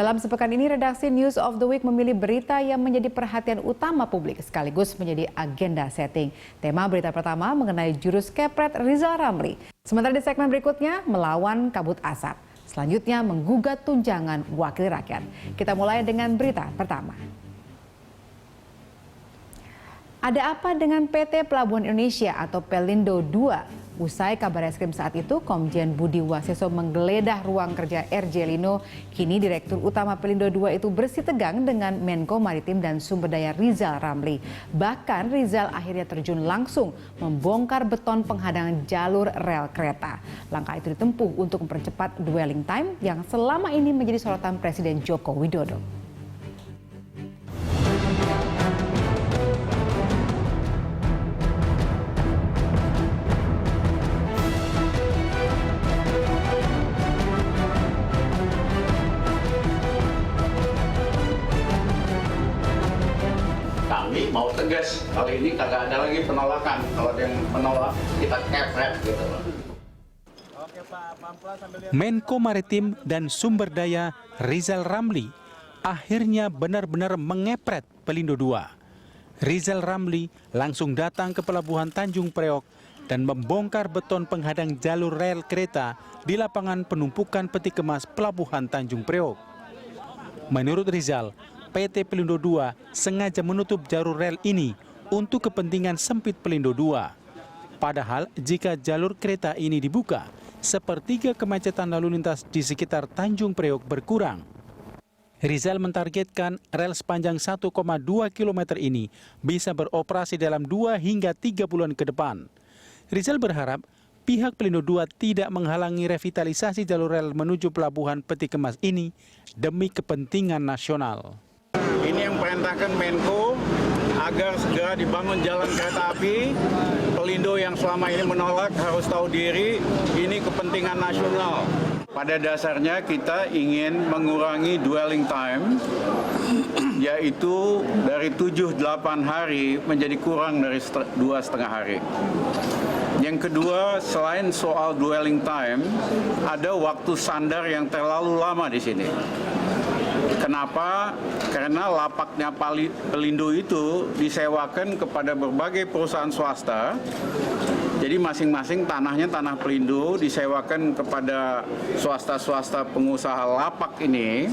Dalam sepekan ini, redaksi News of the Week memilih berita yang menjadi perhatian utama publik sekaligus menjadi agenda setting. Tema berita pertama mengenai jurus kepret Rizal Ramli. Sementara di segmen berikutnya, melawan kabut asap. Selanjutnya, menggugat tunjangan wakil rakyat. Kita mulai dengan berita pertama. Ada apa dengan PT Pelabuhan Indonesia atau Pelindo II? Usai kabar eskrim saat itu, Komjen Budi Waseso menggeledah ruang kerja RJ Lino. Kini Direktur Utama Pelindo II itu bersih tegang dengan Menko Maritim dan Sumber Daya Rizal Ramli. Bahkan Rizal akhirnya terjun langsung membongkar beton penghadang jalur rel kereta. Langkah itu ditempuh untuk mempercepat dwelling time yang selama ini menjadi sorotan Presiden Joko Widodo. Kami mau tegas, kali ini kagak ada lagi penolakan. Kalau ada yang menolak, kita kepret gitu. Menko Maritim dan Sumber Daya Rizal Ramli akhirnya benar-benar mengepret Pelindo II. Rizal Ramli langsung datang ke Pelabuhan Tanjung Priok dan membongkar beton penghadang jalur rel kereta di lapangan penumpukan peti kemas Pelabuhan Tanjung Priok. Menurut Rizal, PT Pelindo II sengaja menutup jalur rel ini untuk kepentingan sempit Pelindo II. Padahal jika jalur kereta ini dibuka, sepertiga kemacetan lalu lintas di sekitar Tanjung Priok berkurang. Rizal mentargetkan rel sepanjang 1,2 km ini bisa beroperasi dalam 2 hingga 3 bulan ke depan. Rizal berharap pihak Pelindo II tidak menghalangi revitalisasi jalur rel menuju Pelabuhan Peti Kemas ini demi kepentingan nasional. Ini yang perintahkan Menko agar segera dibangun jalan kereta api. Pelindo yang selama ini menolak harus tahu diri, ini kepentingan nasional. Pada dasarnya kita ingin mengurangi dwelling time, yaitu dari 7-8 hari menjadi kurang dari 2,5 hari. Yang kedua, selain soal dwelling time, ada waktu sandar yang terlalu lama di sini. Kenapa? Karena lapaknya Pelindo itu disewakan kepada berbagai perusahaan swasta. Jadi masing-masing tanahnya tanah Pelindo disewakan kepada swasta-swasta pengusaha lapak ini.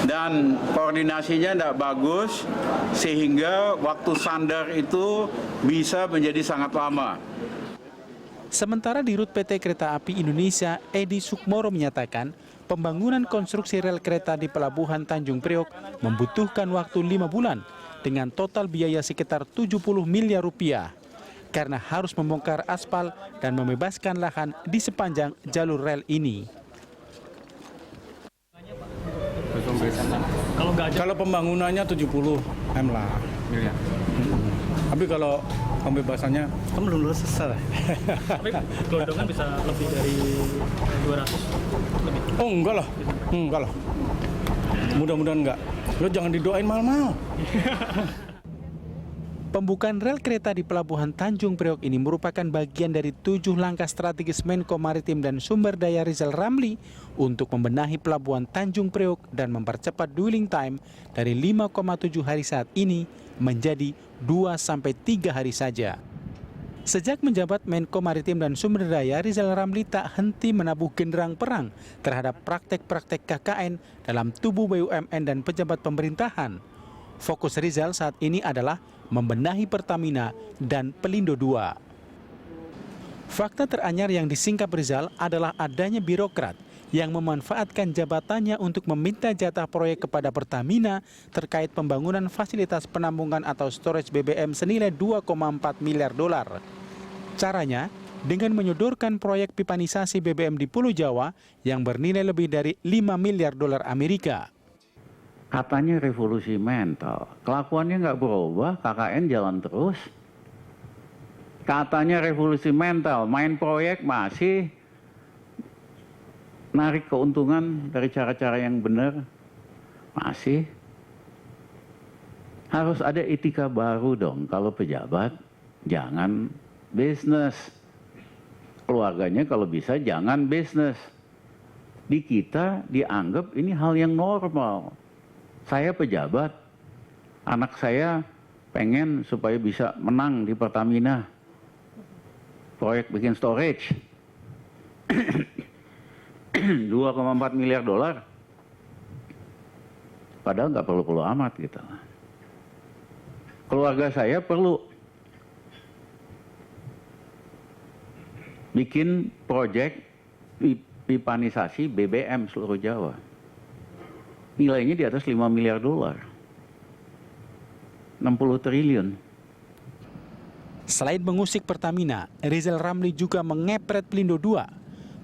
Dan koordinasinya tidak bagus sehingga waktu sandar itu bisa menjadi sangat lama. Sementara Dirut PT Kereta Api Indonesia Edi Sukmoro menyatakan pembangunan konstruksi rel kereta di Pelabuhan Tanjung Priok membutuhkan waktu 5 bulan dengan total biaya sekitar 70 miliar rupiah karena harus membongkar aspal dan membebaskan lahan di sepanjang jalur rel ini. Kalau pembangunannya 70 M lah. Miliar. Tapi kalau pembebasannya kan belum selesai. Tapi gelondongan bisa lebih dari 200 lebih. Oh enggak lah. Mudah-mudahan enggak. Lo jangan didoain mahal-mahal. Pembukaan rel kereta di Pelabuhan Tanjung Priok ini merupakan bagian dari 7 langkah strategis Menko Maritim dan Sumber Daya Rizal Ramli untuk membenahi Pelabuhan Tanjung Priok dan mempercepat dwelling time dari 5,7 hari saat ini menjadi 2-3 hari saja. Sejak menjabat Menko Maritim dan Sumber Daya, Rizal Ramli tak henti menabuh genderang perang terhadap praktek-praktek KKN dalam tubuh BUMN dan pejabat pemerintahan. Fokus Rizal saat ini adalah membenahi Pertamina dan Pelindo II. Fakta teranyar yang disingkap Rizal adalah adanya birokrat yang memanfaatkan jabatannya untuk meminta jatah proyek kepada Pertamina terkait pembangunan fasilitas penampungan atau storage BBM senilai 2,4 miliar dolar. Caranya dengan menyodorkan proyek pipanisasi BBM di Pulau Jawa yang bernilai lebih dari 5 miliar dolar Amerika. Katanya revolusi mental, kelakuannya nggak berubah, KKN jalan terus. Katanya revolusi mental, main proyek masih narik keuntungan dari cara-cara yang benar, masih. Harus ada etika baru dong kalau pejabat, jangan bisnis. Keluarganya kalau bisa jangan bisnis. Di kita dianggap ini hal yang normal. Saya pejabat, anak saya pengen supaya bisa menang di Pertamina. Proyek bikin storage. 2,4 miliar dolar. Padahal nggak perlu-perlu amat gitu. Keluarga saya perlu bikin proyek pipanisasi BBM seluruh Jawa. Nilainya di atas 5 miliar dolar. 60 triliun. Selain mengusik Pertamina, Rizal Ramli juga mengepret Pelindo II.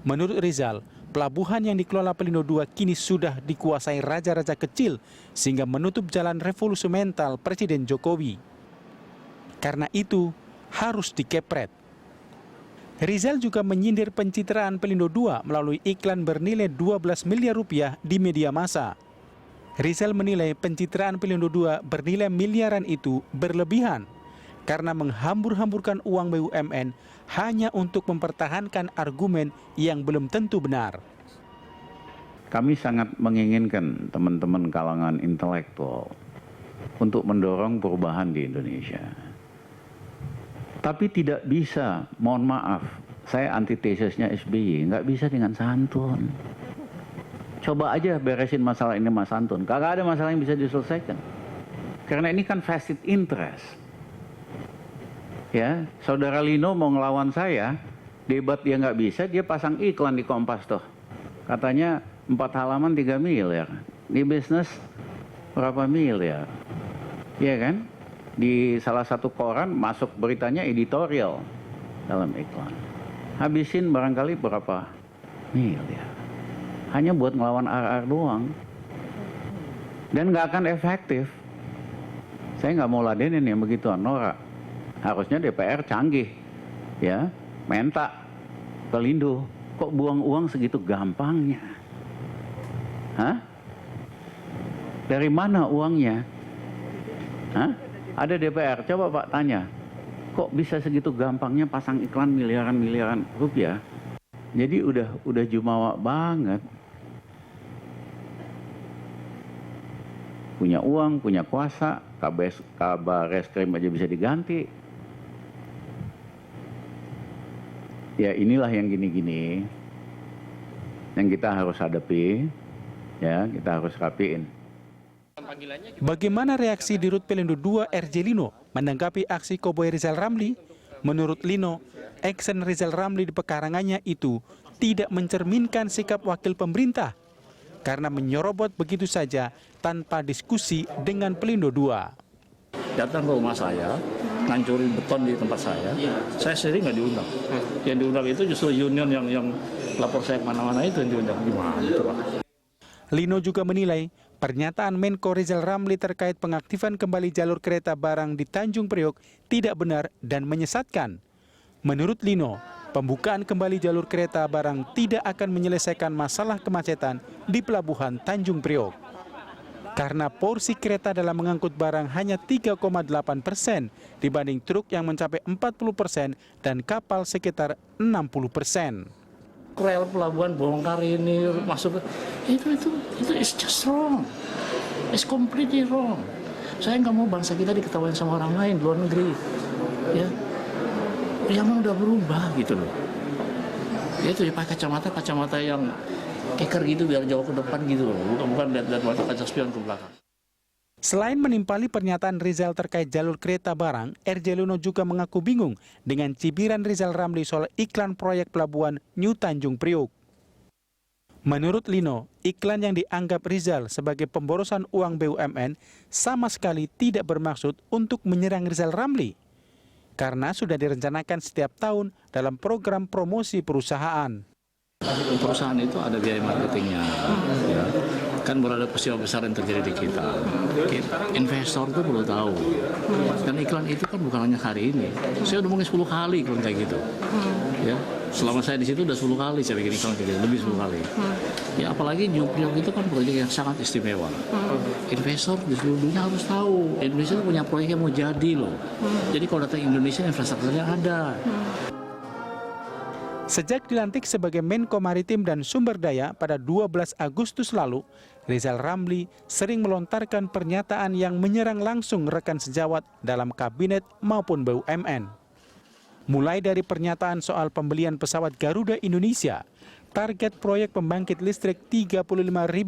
Menurut Rizal, pelabuhan yang dikelola Pelindo II kini sudah dikuasai raja-raja kecil sehingga menutup jalan revolusi mental Presiden Jokowi. Karena itu, harus dikepret. Rizal juga menyindir pencitraan Pelindo II melalui iklan bernilai 12 miliar rupiah di media massa. Rizal menilai pencitraan Pelindo II bernilai miliaran itu berlebihan karena menghambur-hamburkan uang BUMN hanya untuk mempertahankan argumen yang belum tentu benar. Kami sangat menginginkan teman-teman kalangan intelektual untuk mendorong perubahan di Indonesia. Tapi tidak bisa, mohon maaf, saya antitesisnya SBY, nggak bisa dengan santun. Coba aja beresin masalah ini Mas Santun, kagak ada masalah yang bisa diselesaikan. Karena ini kan vested interest. Ya, Saudara Lino mau ngelawan saya, debat dia nggak bisa, dia pasang iklan di Kompas tuh. Katanya 4 halaman 3 miliar. Di bisnis berapa miliar? Iya kan? Di salah satu koran masuk beritanya editorial dalam iklan. Habisin barangkali berapa miliar. Hanya buat ngelawan RR doang. Dan nggak akan efektif. Saya nggak mau ladenin yang begituan, Nora. Harusnya DPR canggih, ya, minta Pelindo. Kok buang uang segitu gampangnya? Hah? Dari mana uangnya? Hah? Ada DPR, coba Pak tanya. Kok bisa segitu gampangnya pasang iklan miliaran-miliaran rupiah? Jadi udah jumawa banget. Punya uang, punya kuasa, kabar reskrim aja bisa diganti. Ya inilah yang gini-gini yang kita harus hadapi, ya kita harus rapiin. Bagaimana reaksi Dirut Pelindo II RJ Lino menanggapi aksi Koboi Rizal Ramli? Menurut Lino, action Rizal Ramli di pekarangannya itu tidak mencerminkan sikap wakil pemerintah karena menyorobot begitu saja tanpa diskusi dengan Pelindo II. Datang ke rumah saya, ngancurin beton di tempat saya sendiri nggak diundang. Yang diundang itu justru union yang lapor saya kemana-mana itu yang diundang. Gimana itu Pak? Lino juga menilai pernyataan Menko Rizal Ramli terkait pengaktifan kembali jalur kereta barang di Tanjung Priok tidak benar dan menyesatkan. Menurut Lino, pembukaan kembali jalur kereta barang tidak akan menyelesaikan masalah kemacetan di Pelabuhan Tanjung Priok. Karena porsi kereta dalam mengangkut barang hanya 3,8% dibanding truk yang mencapai 40% dan kapal sekitar 60%. Rel pelabuhan bongkar ini masuk itu is just wrong, it's completely wrong. Saya nggak mau bangsa kita diketawain sama orang lain luar negeri, ya. Yang udah berubah gitu loh. Itu ya pakai kacamata yang keker gitu biar jauh ke depan gitu loh, bukan lihat mata kaca spion ke belakang. Selain menimpali pernyataan Rizal terkait jalur kereta barang, RJ Lino juga mengaku bingung dengan cibiran Rizal Ramli soal iklan proyek pelabuhan New Tanjung Priok. Menurut Lino, iklan yang dianggap Rizal sebagai pemborosan uang BUMN sama sekali tidak bermaksud untuk menyerang Rizal Ramli, karena sudah direncanakan setiap tahun dalam program promosi perusahaan. Perusahaan itu ada biaya marketingnya, ya. Kan berada peristiwa besar yang terjadi di kita. Investor itu perlu tahu. Dan iklan itu kan bukan hanya hari ini. Saya udah mungkin 10 kali iklan kayak gitu. Ya, selama saya di situ udah 10 kali saya bikin iklan kayak gitu, lebih 10 kali. Ya apalagi New Priok itu kan proyek yang sangat istimewa. Investor di seluruh dunia harus tahu. Indonesia itu punya proyek yang mau jadi loh. Jadi kalau datang Indonesia infrastrukturnya ada. Sejak dilantik sebagai Menko Maritim dan Sumber Daya pada 12 Agustus lalu, Rizal Ramli sering melontarkan pernyataan yang menyerang langsung rekan sejawat dalam kabinet maupun BUMN. Mulai dari pernyataan soal pembelian pesawat Garuda Indonesia, target proyek pembangkit listrik 35.000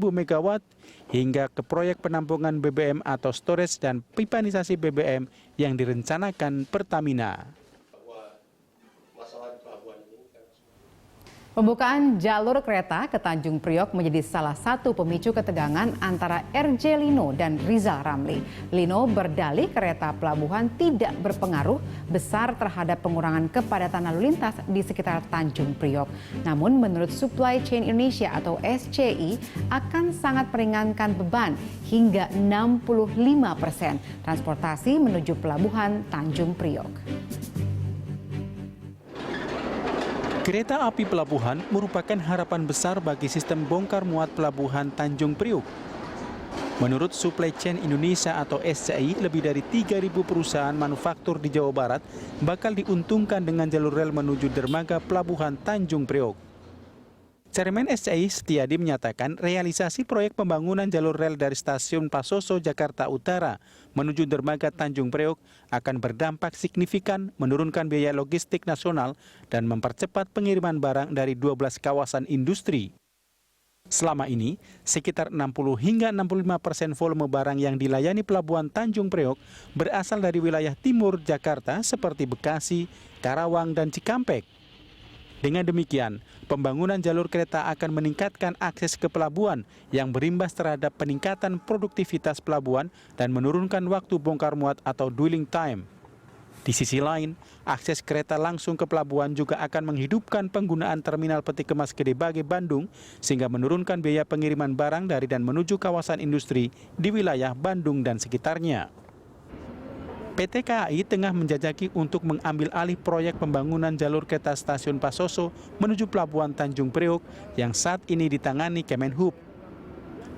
megawatt, hingga ke proyek penampungan BBM atau storage dan pipanisasi BBM yang direncanakan Pertamina. Pembukaan jalur kereta ke Tanjung Priok menjadi salah satu pemicu ketegangan antara RJ Lino dan Rizal Ramli. Lino berdalih kereta pelabuhan tidak berpengaruh besar terhadap pengurangan kepadatan lalu lintas di sekitar Tanjung Priok. Namun menurut Supply Chain Indonesia atau SCI akan sangat meringankan beban hingga 65% transportasi menuju pelabuhan Tanjung Priok. Kereta api pelabuhan merupakan harapan besar bagi sistem bongkar muat pelabuhan Tanjung Priok. Menurut Supply Chain Indonesia atau SCI, lebih dari 3.000 perusahaan manufaktur di Jawa Barat bakal diuntungkan dengan jalur rel menuju dermaga pelabuhan Tanjung Priok. Chairman SCI Setiadi menyatakan realisasi proyek pembangunan jalur rel dari stasiun Pasoso, Jakarta Utara menuju dermaga Tanjung Priok akan berdampak signifikan menurunkan biaya logistik nasional dan mempercepat pengiriman barang dari 12 kawasan industri. Selama ini, sekitar 60 hingga 65% volume barang yang dilayani pelabuhan Tanjung Priok berasal dari wilayah timur Jakarta seperti Bekasi, Karawang, dan Cikampek. Dengan demikian, pembangunan jalur kereta akan meningkatkan akses ke pelabuhan yang berimbas terhadap peningkatan produktivitas pelabuhan dan menurunkan waktu bongkar muat atau dwelling time. Di sisi lain, akses kereta langsung ke pelabuhan juga akan menghidupkan penggunaan terminal peti kemas Gede Bage Bandung sehingga menurunkan biaya pengiriman barang dari dan menuju kawasan industri di wilayah Bandung dan sekitarnya. PT KAI tengah menjajaki untuk mengambil alih proyek pembangunan jalur kereta stasiun Pasoso menuju pelabuhan Tanjung Priok yang saat ini ditangani Kemenhub.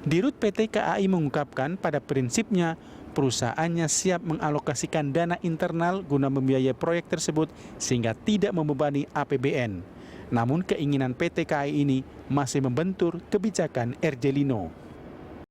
Dirut PT KAI mengungkapkan pada prinsipnya perusahaannya siap mengalokasikan dana internal guna membiayai proyek tersebut sehingga tidak membebani APBN. Namun keinginan PT KAI ini masih membentur kebijakan RJ Lino.